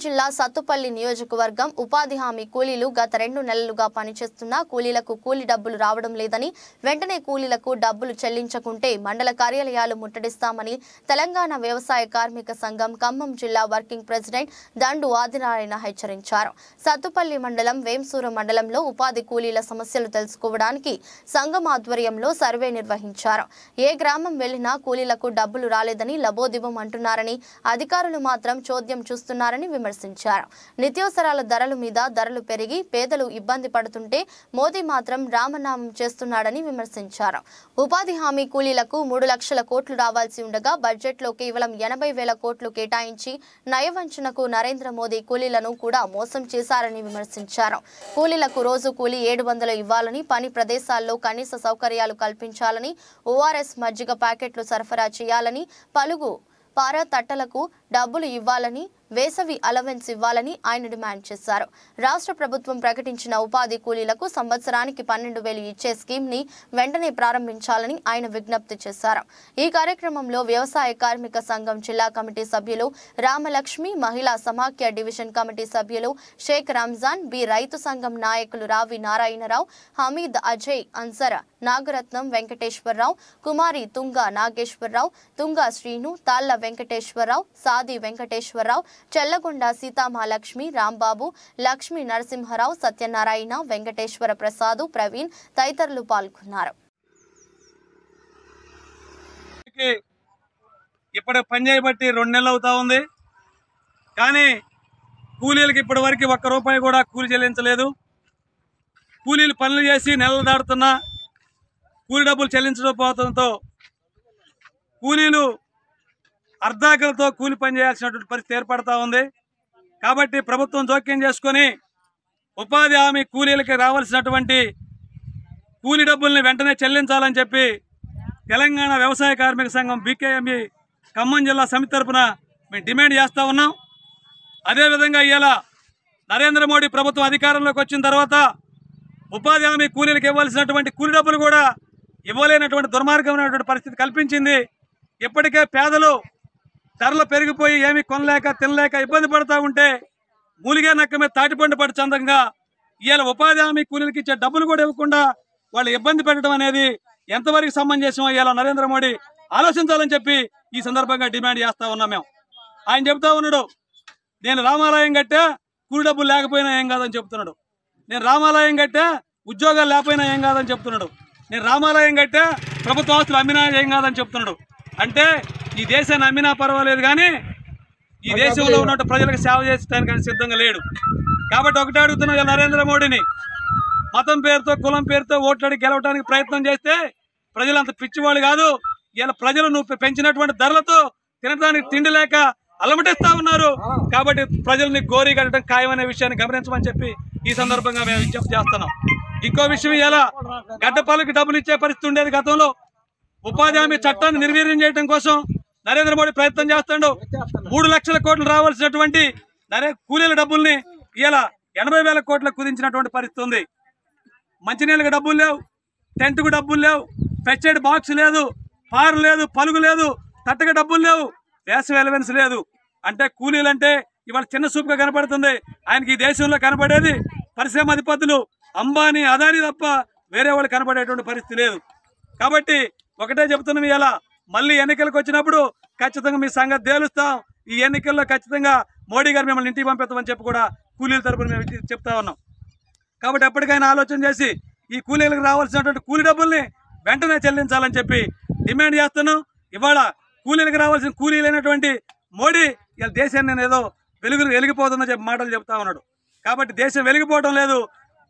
జిల్లా సత్తుపల్లి నియోజకవర్గం ఉపాధి హామీ కూలీలు గత 2 నెలలుగా పనిచేస్తున్న కూలీలకు కూలీ డబ్బులు రావడం లేదని వెంటనే కూలీలకు డబ్బులు చెల్లించకుంటే మండల కార్యాలయాలు ముట్టడిస్తామని తెలంగాణ వ్యవసాయ కార్మిక సంఘం ఖమ్మం జిల్లా వర్కింగ్ ప్రెసిడెంట్ దండు ఆదినారాయణ హెచ్చరించారు. సత్తుపల్లి మండలం వేంసూరు మండలంలో ఉపాధి కూలీల సమస్యలు తెలుసుకోవడానికి సంఘం ఆధ్వర్యంలో సర్వే నిర్వహించారు. ఏ గ్రామం వెళ్లినా కూలీలకు డబ్బులు రాలేదని లబోదిబం అంటున్నారని అధికారులు మాత్రం చోద్యం చూస్తున్నారని విమర్శించారు. నిత్యావసరాల ధరల మీద ధరలు పెరిగి పేదలు ఇబ్బంది పడుతుంటే మోదీ మాత్రం రామనామం చేస్తున్నాడని విమర్శించారు. ఉపాధి హామీ కూలీలకు 3 లక్షల కోట్లు రావాల్సి ఉండగా బడ్జెట్లో కేవలం 80,000 కోట్లు కేటాయించి నయవంచనకు నరేంద్ర మోదీ కూలీలను కూడా మోసం చేశారని విమర్శించారు. కూలీలకు రోజు కూలీ 700 ఇవ్వాలని, పని ప్రదేశాల్లో కనీస సౌకర్యాలు కల్పించాలని, ఓఆర్ఎస్ మజ్జిగ ప్యాకెట్లు సరఫరా చేయాలని, పలుగు పార తట్టలకు డబ్బులు ఇవ్వాలని, వేసవి అలవెన్స్ ఇవ్వాలని ఆయన డిమాండ్ చేశారు. రాష్ట్ర ప్రభుత్వం ప్రకటించిన ఉపాధి కూలీలకు సంవత్సరానికి 12,000 ఇచ్చే స్కీమ్ ని వెంటనే ప్రారంభించాలని ఆయన విజ్ఞప్తి చేశారు. ఈ కార్యక్రమంలో వ్యవసాయ కార్మిక సంఘం జిల్లా కమిటీ సభ్యులు రామలక్ష్మి, మహిళా సమాఖ్య డివిజన్ కమిటీ సభ్యులు షేక్ రంజాన్, బి రైతు సంఘం నాయకులు రావి నారాయణరావు, హమీద్, అజయ్, అన్సర్, నాగరత్నం, వెంకటేశ్వరరావు, కుమారి తుంగ నాగేశ్వరరావు, తుంగ శ్రీను, తాళ్ల వెంకటేశ్వరరావు, సాది వెంకటేశ్వరరావు, చెల్లగొండ సీతామహాలక్ష్మి, రాంబాబు, లక్ష్మీ నరసింహరావు, సత్యనారాయణ, వెంకటేశ్వర ప్రసాద్, ప్రవీణ్ తదితరులు పాల్గొన్నారు. ఇప్పుడు పని చేయబట్టి 2 నెలలు అవుతా ఉంది. కానీ కూలీలకు ఇప్పటి వరకు 1 రూపాయి కూడా కూలి చెల్లించలేదు. కూలీలు పనులు చేసి నెలలు దాటుతున్నా కూలి డబ్బులు చెల్లించకపోవడంతో కూలీలు అర్ధాకలతో కూలి పని చేయాల్సినటువంటి పరిస్థితి ఏర్పడతా ఉంది. కాబట్టి ప్రభుత్వం జోక్యం చేసుకొని ఉపాధి హామీ కూలీలకి రావాల్సినటువంటి కూలి డబ్బుల్ని వెంటనే చెల్లించాలని చెప్పి తెలంగాణ వ్యవసాయ కార్మిక సంఘం బీకేఎంఈ ఖమ్మం జిల్లా సమితి తరఫున మేము డిమాండ్ చేస్తూ ఉన్నాం. అదేవిధంగా ఇవాళ నరేంద్ర మోడీ ప్రభుత్వం అధికారంలోకి వచ్చిన తర్వాత ఉపాధి హామీ కూలీలకు ఇవ్వాల్సినటువంటి కూలి డబ్బులు కూడా ఇవ్వలేనటువంటి దుర్మార్గమైనటువంటి పరిస్థితి కల్పించింది. ఇప్పటికే పేదలు ధరలు పెరిగిపోయి ఏమీ కొనలేక తినలేక ఇబ్బంది పడుతూ ఉంటే మూలిగా నక్క మీద తాటిపండు పడి చందంగా ఇవాళ ఉపాధి హామీ కూలీలకు ఇచ్చే డబ్బులు కూడా ఇవ్వకుండా వాళ్ళు ఇబ్బంది పెట్టడం అనేది ఎంతవరకు సమంజసమో ఇవాళ నరేంద్ర మోడీ ఆలోచించాలని చెప్పి ఈ సందర్భంగా డిమాండ్ చేస్తూ ఉన్నాం. మేము ఆయన చెబుతా ఉన్నాడు, నేను రామాలయం కట్టా కూలి డబ్బులు లేకపోయినా ఏం కాదని చెప్తున్నాడు. నేను రామాలయం కట్టా ఉద్యోగాలు లేకపోయినా ఏం కాదని చెప్తున్నాడు. నేను రామాలయం కట్టా ప్రభుత్వ ఆస్తులు అమ్మినా ఏం కాదని చెప్తున్నాడు. అంటే ఈ దేశాన్ని అమ్మినా పర్వాలేదు కానీ ఈ దేశంలో ఉన్న ప్రజలకు సేవ చేసడానికి సిద్ధంగా లేడు. కాబట్టి ఒకటే అడుగుతున్నా నరేంద్ర మోడీని, మతం పేరుతో కులం పేరుతో ఓట్లాడి గెలవడానికి ప్రయత్నం చేస్తే ప్రజలు అంత పిచ్చివాళ్ళు కాదు. ఇలా ప్రజలు నువ్వు పెంచినటువంటి ధరలతో తినడానికి తిండి లేక అలమటిస్తా ఉన్నారు. కాబట్టి ప్రజల్ని గోరీ కట్టడం ఖాయమనే విషయాన్ని గమనించమని చెప్పి ఈ సందర్భంగా మేము విజ్ఞప్తి చేస్తున్నాం. ఇంకో విషయం, ఇలా గడ్డపాలకి డబ్బులు ఇచ్చే పరిస్థితి ఉండేది గతంలో. ఉపాధి హామీ చట్టాన్ని నిర్వీర్యం చేయడం కోసం నరేంద్ర మోడీ ప్రయత్నం చేస్తాడు. 3 లక్షల కోట్లు రావాల్సినటువంటి కూలీల డబ్బుల్ని ఇలా 80,000 కోట్లకు కుదించినటువంటి పరిస్థితి ఉంది. మంచినీళ్ళకి డబ్బులు లేవు, టెంట్కు డబ్బులు లేవు, ఫెస్టెడ్ బాక్స్ లేదు, పారు లేదు, పలుగు లేదు, తట్టగా డబ్బులు లేవు, వేసవి అలవెన్స్ లేదు. అంటే కూలీలు అంటే ఇవాళ చిన్న చూపుగా కనపడుతుంది. ఆయనకి ఈ దేశంలో కనపడేది పరిశ్రమ అధిపతులు అంబానీ, అదానీ తప్ప వేరే వాళ్ళు కనపడేటువంటి పరిస్థితి లేదు. కాబట్టి ఒకటే చెబుతున్నాం, ఇలా మళ్ళీ ఎన్నికలకు వచ్చినప్పుడు ఖచ్చితంగా మీ సంగతి తేలుస్తాం. ఈ ఎన్నికల్లో ఖచ్చితంగా మోడీ గారు మిమ్మల్ని ఇంటికి పంపిస్తామని చెప్పి కూడా కూలీల తరపున మేము చెప్తా ఉన్నాం. కాబట్టి ఎప్పటికైనా ఆలోచన చేసి ఈ కూలీలకు రావాల్సినటువంటి కూలీ డబ్బుల్ని వెంటనే చెల్లించాలని చెప్పి డిమాండ్ చేస్తున్నాం. ఇవాళ కూలీలకు రావాల్సిన కూలీ లేనటువంటి మోడీ ఇలా దేశాన్ని నేను ఏదో వెలిగిపోతుందని చెప్పి మాటలు చెప్తా ఉన్నాడు. కాబట్టి దేశం వెలిగిపోవడం లేదు,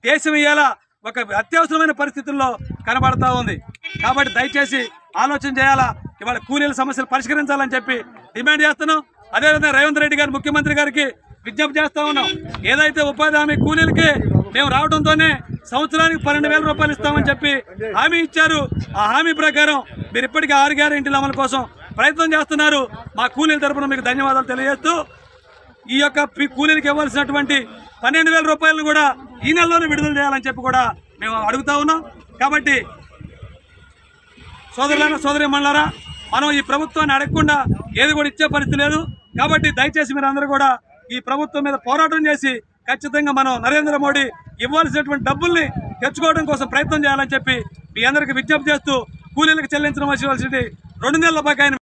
దేశం ఇవాళ ఒక అత్యవసరమైన పరిస్థితుల్లో కనబడతా ఉంది. కాబట్టి దయచేసి ఆలోచన చేయాలా, ఇవాళ కూలీల సమస్యలు పరిష్కరించాలని చెప్పి డిమాండ్ చేస్తున్నాం. అదేవిధంగా రేవంత్ రెడ్డి గారు ముఖ్యమంత్రి గారికి విజ్ఞప్తి చేస్తా ఉన్నాం. ఏదైతే ఉపాధి హామీ కూలీలకి మేము రావడంతోనే సంవత్సరానికి 12,000 రూపాయలు ఇస్తామని చెప్పి హామీ ఇచ్చారు. ఆ హామీ ప్రకారం మీరు ఇప్పటికీ 6 గ్యారెంటీల అమలు కోసం ప్రయత్నం చేస్తున్నారు. మా కూలీల తరపున మీకు ధన్యవాదాలు తెలియజేస్తూ ఈ యొక్క కూలీలకు ఇవ్వాల్సినటువంటి 12,000 రూపాయలను కూడా ఈ నెలలోనే విడుదల చేయాలని చెప్పి కూడా మేము అడుగుతా ఉన్నాం. కాబట్టి సోదరీమణులారా, మనం ఈ ప్రభుత్వాన్ని అడగకుండా ఏది కూడా ఇచ్చే పరిస్థితి లేదు. కాబట్టి దయచేసి మీరు అందరూ కూడా ఈ ప్రభుత్వం మీద పోరాటం చేసి ఖచ్చితంగా మనం నరేంద్ర మోడీ ఇవ్వాల్సినటువంటి డబ్బుల్ని తెచ్చుకోవడం కోసం ప్రయత్నం చేయాలని చెప్పి మీ అందరికీ విజ్ఞప్తి చేస్తూ కూలీలకు చెల్లించవలసిన 2 నెలల బకాయిని